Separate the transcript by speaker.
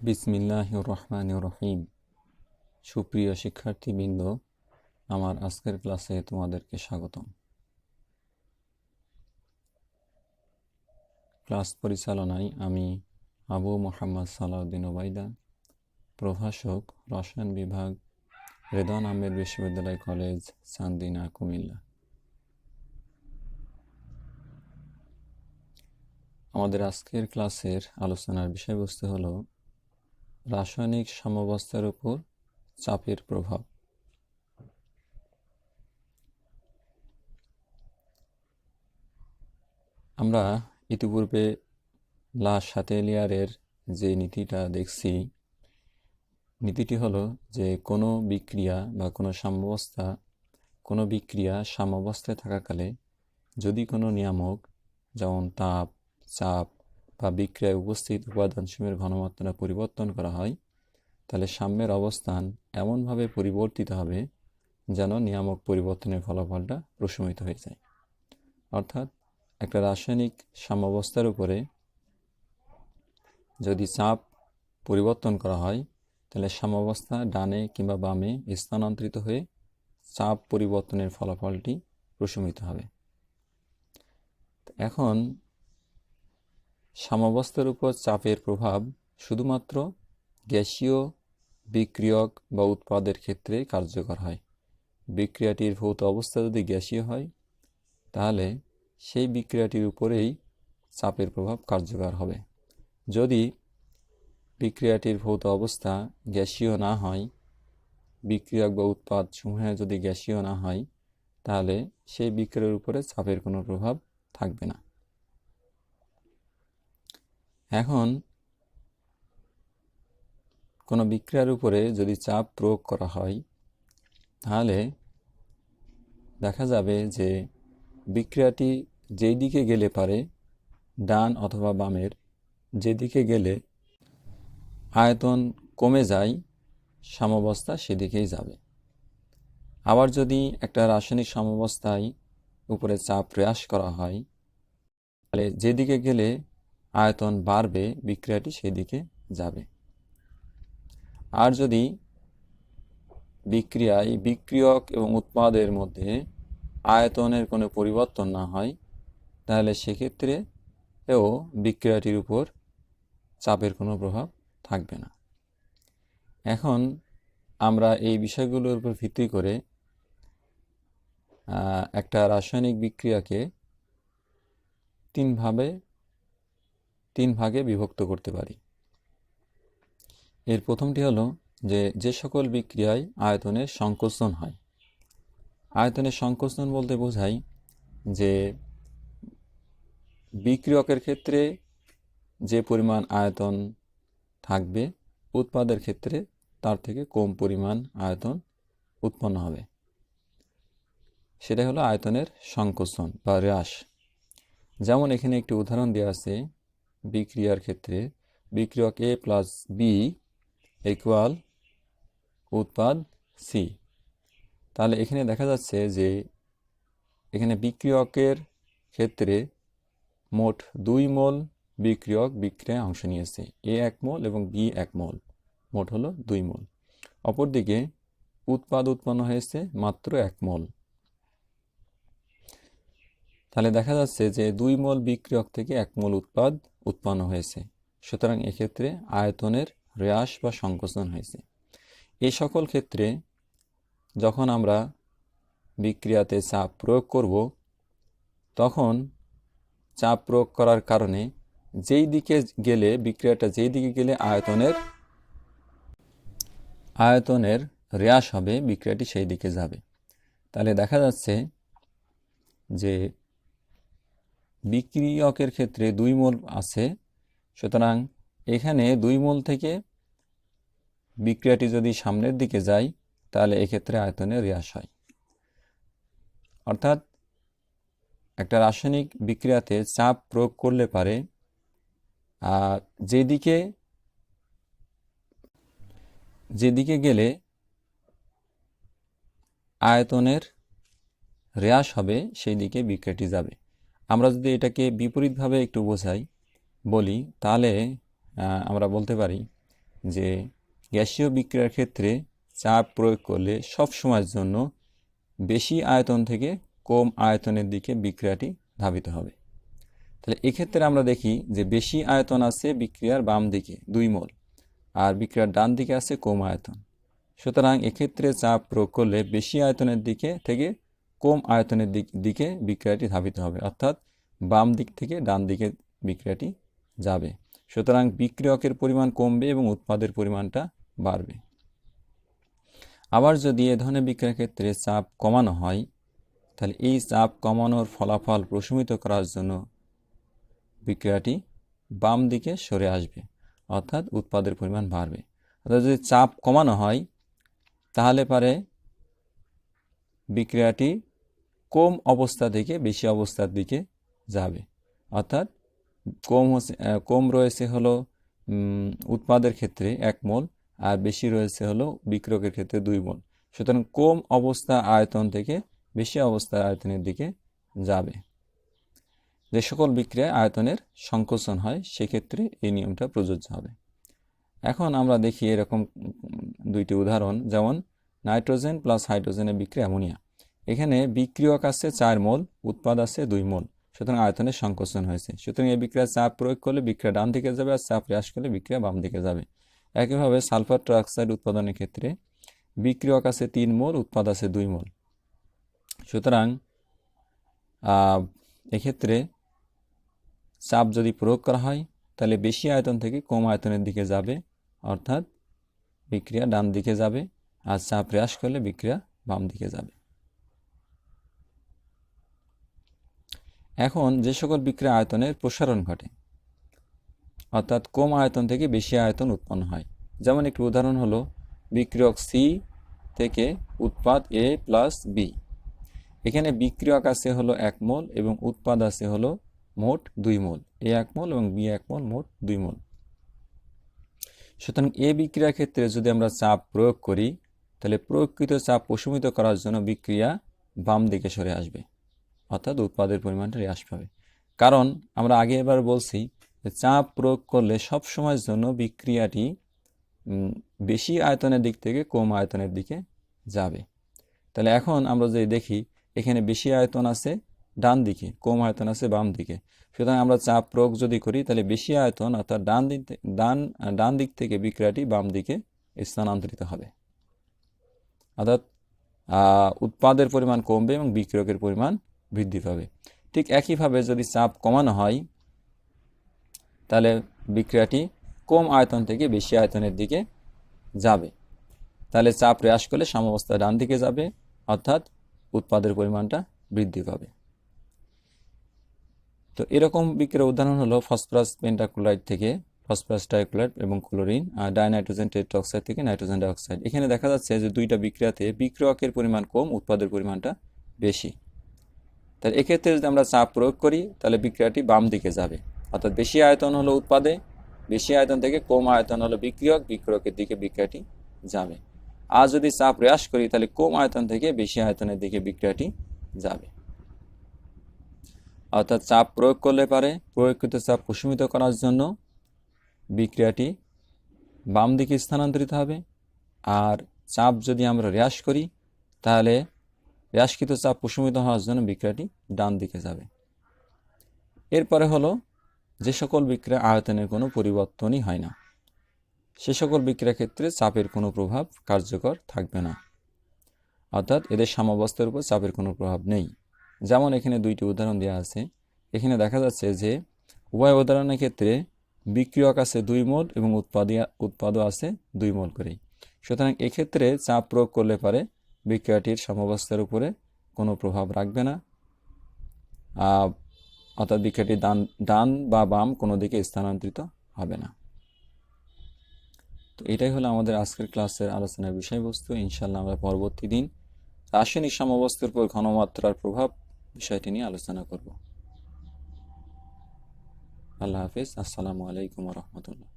Speaker 1: বিসমিল্লাহির রহমানির রহিম। সুপ্রিয় শিক্ষার্থীবৃন্দ, আমার আজকের ক্লাসে তোমাদেরকে স্বাগতম। ক্লাস পরিচালনায় আমি আবু মোহাম্মদ সালাউদ্দিন ওবায়দা, প্রভাষক, রসায়ন বিভাগ, রেদওয়ান আহমেদ বিশ্ববিদ্যালয় কলেজ, চান্দিনা, কুমিল্লা। আমাদের আজকের ক্লাসের আলোচনার বিষয়বস্তু হল রাসায়নিক সাম্যাবস্থার উপর চাপের প্রভাব। আমরা ইতিপূর্বে লা শাতেলিয়ারের যে নীতিটা দেখছি, নীতিটি হলো যে কোনো বিক্রিয়া বা কোনো বিক্রিয়া সাম্যাবস্থায় থাকাকালে যদি কোনো নিয়ামক যেমন তাপ, চাপ বা বিক্রিয়ায় উপস্থিত উপাদানসমূহের ঘনমাত্রা পরিবর্তন করা হয়, তাহলে সাম্যের অবস্থান এমনভাবে পরিবর্তিত হবে যেন নিয়ামক পরিবর্তনের ফলাফলটা প্রশমিত হয়ে যায়। অর্থাৎ একটা রাসায়নিক সাম্যাবস্থার উপরে যদি চাপ পরিবর্তন করা হয়, তাহলে সাম্যাবস্থা ডানে কিংবা বামে স্থানান্তরিত হয়ে চাপ পরিবর্তনের ফলাফলটি প্রশমিত হবে। এখন সাম্যাবস্থার উপর চাপের প্রভাব শুধুমাত্র গ্যাসীয় বিক্রিয়ক বা উৎপাদের ক্ষেত্রে কার্যকর হয়। বিক্রিয়াটির ভৌত অবস্থা যদি গ্যাসীয় হয়, তাহলে সেই বিক্রিয়াটির উপরেই চাপের প্রভাব কার্যকর হবে। যদি বিক্রিয়াটির ভৌত অবস্থা গ্যাসীয় না হয়, বিক্রিয়ক বা উৎপাদ সমূহে যদি গ্যাসীয় না হয়, তাহলে সেই বিক্রিয়ার উপরে চাপের কোনো প্রভাব থাকবে না। এখন কোনো বিক্রিয়ার উপরে যদি চাপ প্রয়োগ করা হয়, তাহলে দেখা যাবে যে বিক্রিয়াটি যেই দিকে গেলে পারে, ডান অথবা বামের যেদিকে গেলে আয়তন কমে যায়, সাম্যাবস্থা সেদিকেই যাবে। আবার যদি একটা রাসায়নিক সাম্যাবস্থায় উপরে চাপ হ্রাস করা হয়, তাহলে যেদিকে গেলে আয়তন বাড়বে, বিক্রিয়াটি সেদিকে যাবে। আর যদি বিক্রিয়ায় বিক্রিয়ক এবং উৎপাদের মধ্যে আয়তনের কোনো পরিবর্তন না হয়, তাহলে সেক্ষেত্রে বিক্রিয়াটির উপর চাপের কোনো প্রভাব থাকবে না। এখন আমরা এই বিষয়গুলোর উপর ভিত্তি করে একটা রাসায়নিক বিক্রিয়াকে তিন ভাগে বিভক্ত করতে পারি। এর প্রথমটি হলো যে সকল বিক্রিয়ায় আয়তনের সংকোচন হয়। আয়তনের সংকোচন বলতে বোঝায় যে বিক্রিয়কের ক্ষেত্রে যে পরিমাণ আয়তন থাকবে, উৎপাদের ক্ষেত্রে তার থেকে কম পরিমাণ আয়তন উৎপন্ন হবে। সেটা হলো আয়তনের সংকোচন বা হ্রাস। যেমন এখানে একটি উদাহরণ দেওয়া আছে, বিক্রিয়ার ক্ষেত্রে বিক্রিয়ক A প্লাস B ইকুয়াল উৎপাদ C। তাহলে এখানে দেখা যাচ্ছে যে এখানে বিক্রিয়কের ক্ষেত্রে মোট 2 মোল বিক্রিয়ক বিক্রিয়ায় অংশ নিয়েছে, A 1 মোল এবং B 1 মোল, মোট হলো 2 মোল। অপরদিকে উৎপাদ উৎপন্ন হয়েছে মাত্র 1 মোল। তাহলে দেখা যাচ্ছে যে 2 মোল বিক্রিয়ক থেকে 1 মোল উৎপাদ উৎপন্ন হয়েছে। সুতরাং এক্ষেত্রে আয়তনের হ্রাস বা সংকোচন হয়েছে। এই সকল ক্ষেত্রে যখন আমরা বিক্রিয়াতে চাপ প্রয়োগ করব, তখন চাপ প্রয়োগ করার কারণে বিক্রিয়াটা যেই দিকে গেলে আয়তনের হ্রাস হবে, বিক্রিয়াটি সেই দিকে যাবে। তাহলে দেখা যাচ্ছে যে বিক্রিয়কের ক্ষেত্রে 2 মোল আছে, সুতরাং এখানে 2 মোল থেকে বিক্রিয়াটি যদি সামনের দিকে যায়, তাহলে এক্ষেত্রে আয়তনের হ্রাস হয়। অর্থাৎ একটা রাসায়নিক বিক্রিয়াতে চাপ প্রয়োগ করলে পারে যেদিকে গেলে আয়তনের হ্রাস হবে, সেই দিকে বিক্রিয়াটি যাবে। আমরা যদি এটাকে বিপরীতভাবে একটু বলি, তাহলে আমরা বলতে পারি যে গ্যাসীয় বিক্রিয়ার ক্ষেত্রে চাপ প্রয়োগ করলে সব সময়ের জন্য বেশি আয়তন থেকে কম আয়তনের দিকে বিক্রিয়াটি ধাবিত হবে। তাহলে এক্ষেত্রে আমরা দেখি যে বেশি আয়তন আছে বিক্রিয়ার বাম দিকে 2 মোল, আর বিক্রিয়ার ডান দিকে আছে কম আয়তন। সুতরাং এক্ষেত্রে চাপ প্রয়োগ করলে বেশি আয়তনের দিকে থেকে কম আয়তনের দিকে বিক্রিয়াটি ধাবিত হবে, অর্থাৎ বাম দিক থেকে ডান দিকে বিক্রিয়াটি যাবে। সুতরাং বিক্রিয়কের পরিমাণ কমবে এবং উৎপাদের পরিমাণটা বাড়বে। আবার যদি এ ধরনের বিক্রিয়ার ক্ষেত্রে চাপ কমানো হয়, তাহলে এই চাপ কমানোর ফলাফল প্রশমিত করার জন্য বিক্রিয়াটি বাম দিকে সরে আসবে, অর্থাৎ উৎপাদের পরিমাণ বাড়বে। অর্থাৎ যদি চাপ কমানো হয় তাহলে পারে বিক্রিয়াটি কম অবস্থা থেকে বেশি অবস্থার দিকে যাবে, অর্থাৎ কম রয়েছে হলো উৎপাদের ক্ষেত্রে 1 মোল, আর বেশি রয়েছে হলো বিক্রিয়কের ক্ষেত্রে 2 মোল। সুতরাং কম অবস্থা আয়তন থেকে বেশি অবস্থা আয়তনের দিকে যাবে। যে সকল বিক্রিয়ায় আয়তনের সংকোচন হয় সেক্ষেত্রে এই নিয়মটা প্রযোজ্য হবে। এখন আমরা দেখি এরকম 2টি উদাহরণ, যেমন নাইট্রোজেন প্লাস হাইড্রোজেনের বিক্রিয়া অ্যামোনিয়া। এখানে বিক্রিয়ক আছে 4 মোল, উৎপাদ আছে 2 মোল, সুতরাং আয়তনের সংকোচন হয়েছে। সুতরাং এই বিক্রিয়া চাপ প্রয়োগ করলে বিক্রিয়া ডান দিকে যাবে, আর চাপ হ্রাস করলে বিক্রিয়া বাম দিকে যাবে। একইভাবে সালফার ট্রাইঅক্সাইড উৎপাদনের ক্ষেত্রে বিক্রিয়ক আছে 3 মোল, উৎপাদ আছে 2 মোল। সুতরাং এক্ষেত্রে চাপ যদি প্রয়োগ করা হয় তাহলে বেশি আয়তন থেকে কম আয়তনের দিকে যাবে, অর্থাৎ বিক্রিয়া ডান দিকে যাবে, আর চাপ হ্রাস করলে বিক্রিয়া বাম দিকে যাবে। এখন যে সকল বিক্রিয়া আয়তনের প্রসারণ ঘটে, অর্থাৎ কম আয়তন থেকে বেশি আয়তন উৎপন্ন হয়, যেমন একটি উদাহরণ হলো বিক্রিয়ক সি থেকে উৎপাদ এ প্লাস বি। এখানে বিক্রিয়ক আছে হলো 1 মোল এবং উৎপাদ আছে হলো মোট 2 মোল, এ 1 মোল এবং বি 1 মোল, মোট 2 মোল। সুতরাং এ বিক্রিয়ার ক্ষেত্রে যদি আমরা চাপ প্রয়োগ করি তাহলে প্রয়োগকৃত চাপ প্রশমিত করার জন্য বিক্রিয়া বাম দিকে সরে আসবে, অর্থাৎ উৎপাদের পরিমাণটা হ্রাস পাবে। কারণ আমরা আগে এবার বলছি যে চাপ প্রয়োগ করলে সব সময়ের জন্য বিক্রিয়াটি বেশি আয়তনের দিক থেকে কম আয়তনের দিকে যাবে। তাহলে এখন আমরা যদি দেখি এখানে বেশি আয়তন আছে ডান দিকে, কম আয়তন আছে বাম দিকে। সুতরাং আমরা চাপ প্রয়োগ যদি করি তাহলে বেশি আয়তন অর্থাৎ ডান দিক থেকে বিক্রিয়াটি বাম দিকে স্থানান্তরিত হবে, অর্থাৎ উৎপাদের পরিমাণ কমবে এবং বিক্রিয়কের পরিমাণ বৃদ্ধি পাবে। ঠিক একইভাবে যদি চাপ কমানো হয় তাহলে বিক্রিয়াটি কম আয়তন থেকে বেশি আয়তনের দিকে যাবে, তাহলে চাপ হ্রাস করলে সাম্যাবস্থা ডান দিকে যাবে, অর্থাৎ উৎপাদের পরিমাণটা বৃদ্ধি পাবে। তো এরকম বিক্রিয়ার উদাহরণ হলো ফসফরাস পেন্টাক্লোরাইড থেকে ফসফরাস ট্রাইক্লোরাইড এবং ক্লোরিন, আর ডাইনাইট্রোজেন টেট্রাঅক্সাইড থেকে নাইট্রোজেন ডাইঅক্সাইড। এখানে দেখা যাচ্ছে যে 2টা বিক্রিয়াতে বিক্রিয়কের পরিমাণ কম, উৎপাদের পরিমাণটা বেশি। তাহলে এক্ষেত্রে যদি আমরা চাপ প্রয়োগ করি তাহলে বিক্রিয়াটি বাম দিকে যাবে, অর্থাৎ বেশি আয়তন হলো উৎপাদে, বেশি আয়তন থেকে কম আয়তন হলো বিক্রিয়কের দিকে বিক্রিয়াটি যাবে। আর যদি চাপ হ্রাস করি তাহলে কম আয়তন থেকে বেশি আয়তনের দিকে বিক্রিয়াটি যাবে। অর্থাৎ চাপ প্রয়োগ করলে পারে প্রয়োগকৃত চাপ প্রশমিত করার জন্য বিক্রিয়াটি বাম দিকে স্থানান্তরিত হবে, আর চাপ যদি আমরা হ্রাস করি তাহলে হ্রাসকৃত চাপ প্রশমিত হওয়ার জন্য বিক্রিয়াটি ডান দিকে যাবে। এরপরে হলো যে সকল বিক্রিয়া আয়তনের কোনো পরিবর্তনই হয় না, সে সকল বিক্রিয়ার ক্ষেত্রে চাপের কোনো প্রভাব কার্যকর থাকবে না, অর্থাৎ এদের সাম্যাবস্থার উপর চাপের কোনো প্রভাব নেই। যেমন এখানে 2টি উদাহরণ দেওয়া আছে। এখানে দেখা যাচ্ছে যে উভয় উদাহরণের ক্ষেত্রে বিক্রিয়ক আছে 2 মোল এবং উৎপাদও আছে 2 মোল করেই। সুতরাং এক্ষেত্রে চাপ প্রয়োগ করলে পারে বিক্রিয়াটির সাম্যাবস্থার উপরে কোনো প্রভাব রাখবে না, অর্থাৎ বিক্রিয়াটি ডান বা বাম কোনো দিকে স্থানান্তরিত হবে না। তো এটাই হলো আমাদের আজকের ক্লাসের আলোচনার বিষয়বস্তু। ইনশাআল্লাহ আমরা পরবর্তী দিন রাসায়নিক সাম্যাবস্থার উপর ঘনমাত্রার প্রভাব বিষয়টি নিয়ে আলোচনা করব। আল্লাহ হাফেজ। আসসালামু আলাইকুম ওয়া রাহমাতুল্লাহ।